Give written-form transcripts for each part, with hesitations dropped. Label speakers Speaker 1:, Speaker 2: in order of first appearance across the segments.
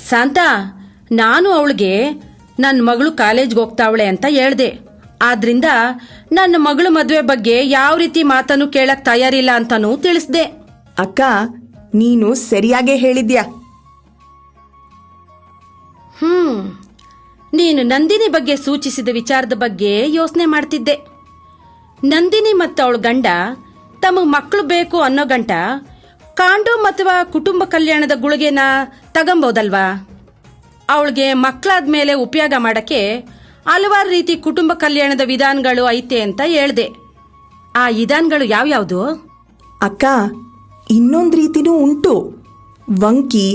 Speaker 1: ಶಾಂತಾ, ನಾನು ಅವಳಿಗೆ ನನ್ನ ಮಗಳು ಕಾಲೇಜ್ಗೆ ಹೋಗ್ತಾವಳೆ ಅಂತ ಹೇಳ್ದೆ. ಆದ್ರಿಂದ ನನ್ನ ಮಗಳು ಮದುವೆ ಬಗ್ಗೆ ಯಾವ ರೀತಿ ಮಾತನ್ನು ಕೇಳಕ್ ತಯಾರಿಲ್ಲ ಅಂತಾನೂ ತಿಳಿಸ್ದೆ.
Speaker 2: ಅಕ್ಕ, ನೀನು ಸರಿಯಾಗೇ ಹೇಳಿದ್ಯಾ.
Speaker 1: ನೀನು ನಂದಿನಿ ಬಗ್ಗೆ ಸೂಚಿಸಿದ ವಿಚಾರದ ಬಗ್ಗೆ ಯೋಚನೆ ಮಾಡ್ತಿದ್ದೆ. ನಂದಿನಿ ಮತ್ತು ಅವಳ ಗಂಡ ತಮಗೆ ಮಕ್ಕಳು ಬೇಕು ಅನ್ನೋ ಗಂಟ ಕಾಂಡೋಮ್ ಅಥವಾ ಕುಟುಂಬ ಕಲ್ಯಾಣದ ಗುಳಿಗೆನ ತಗೊಂಬೋದಲ್ವಾ? ಅವಳಿಗೆ ಮಕ್ಕಳಾದ್ಮೇಲೆ ಉಪಯೋಗ ಮಾಡಕ್ಕೆ ಹಲವಾರು ರೀತಿ ಕುಟುಂಬ ಕಲ್ಯಾಣದ ವಿಧಾನಗಳು ಐತೆ ಅಂತ ಹೇಳ್ದೆ. ಆ ವಿಧಾನಗಳು ಯಾವ್ಯಾವುದು?
Speaker 2: ಅಕ್ಕ, ಇನ್ನೊಂದು ರೀತಿನೂ ಉಂಟು. ವಂಕಿ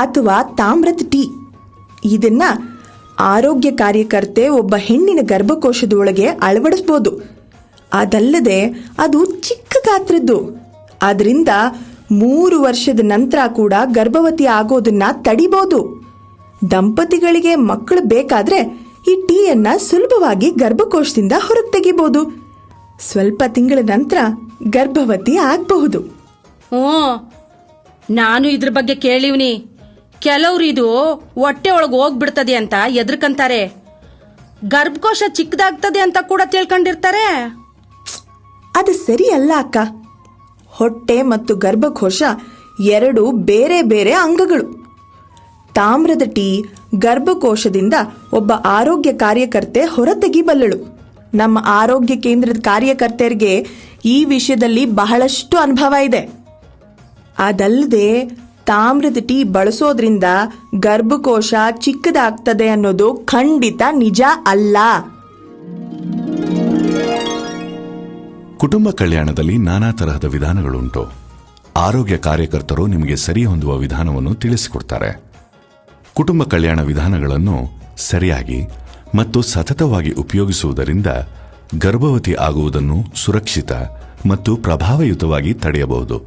Speaker 2: ಅಥವಾ ತಾಮ್ರದ ಟೀ. ಇದನ್ನ ಆರೋಗ್ಯ ಕಾರ್ಯಕರ್ತೆ ಒಬ್ಬ ಹೆಣ್ಣಿನ ಗರ್ಭಕೋಶದೊಳಗೆ ಅಳವಡಿಸಬಹುದು. ಅದಲ್ಲದೆ ಅದು ಚಿಕ್ಕ ಗಾತ್ರದ್ದು. ಅದರಿಂದ 3 ವರ್ಷದ ನಂತರ ಕೂಡ ಗರ್ಭವತಿ ಆಗೋದನ್ನ ತಡಿಬಹುದು. ದಂಪತಿಗಳಿಗೆ ಮಕ್ಕಳು ಬೇಕಾದ್ರೆ ಈ ಟೀಯನ್ನ ಸುಲಭವಾಗಿ ಗರ್ಭಕೋಶದಿಂದ ಹೊರಗೆ ತೆಗಿಬಹುದು. ಸ್ವಲ್ಪ ತಿಂಗಳ ನಂತರ ಗರ್ಭವತಿ ಆಗಬಹುದು.
Speaker 1: ನಾನು ಇದ್ರ ಬಗ್ಗೆ ಕೇಳಿವ್ನಿ. ಕೆಲವ್ರು ಇದು ಹೊಟ್ಟೆ ಒಳಗೆ ಹೋಗ್ಬಿಡ್ತದೆ ಅಂತ ಎದ್ರಕಂತಾರೆ. ಗರ್ಭಕೋಶ ಚಿಕ್ಕದಾಗ್ತದೆ ಅಂತ ಕೂಡ ತಿಳ್ಕೊಂಡಿರ್ತಾರೆ.
Speaker 2: ಅದು ಸರಿ ಅಲ್ಲ ಅಕ್ಕ. ಹೊಟ್ಟೆ ಮತ್ತು ಗರ್ಭಕೋಶ 2 ಬೇರೆ ಬೇರೆ ಅಂಗಗಳು. ತಾಮ್ರದ ಟೀ ಗರ್ಭಕೋಶದಿಂದ ಒಬ್ಬ ಆರೋಗ್ಯ ಕಾರ್ಯಕರ್ತೆ ಹೊರತೆಗಿಬಲ್ಲಳು. ನಮ್ಮ ಆರೋಗ್ಯ ಕೇಂದ್ರದ ಕಾರ್ಯಕರ್ತೆಯರಿಗೆ ಈ ವಿಷಯದಲ್ಲಿ ಬಹಳಷ್ಟು ಅನುಭವ ಇದೆ. ಅದಲ್ಲದೆ ತಾಮ್ರದ ಟೀ ಬಳಸೋದ್ರಿಂದ ಗರ್ಭಕೋಶ ಚಿಕ್ಕದಾಗ್ತದೆ ಅನ್ನೋದು ಖಂಡಿತ ನಿಜ ಅಲ್ಲ.
Speaker 3: ಕುಟುಂಬ ಕಲ್ಯಾಣದಲ್ಲಿ ನಾನಾ ತರಹದ ವಿಧಾನಗಳುಂಟು. ಆರೋಗ್ಯ ಕಾರ್ಯಕರ್ತರು ನಿಮಗೆ ಸರಿ ಹೊಂದುವ ವಿಧಾನವನ್ನು ತಿಳಿಸಿಕೊಡ್ತಾರೆ. ಕುಟುಂಬ ಕಲ್ಯಾಣ ವಿಧಾನಗಳನ್ನು ಸರಿಯಾಗಿ ಮತ್ತು ಸತತವಾಗಿ ಉಪಯೋಗಿಸುವುದರಿಂದ ಗರ್ಭವತಿ ಆಗುವುದನ್ನು ಸುರಕ್ಷಿತ ಮತ್ತು ಪ್ರಭಾವಯುತವಾಗಿ ತಡೆಯಬಹುದು.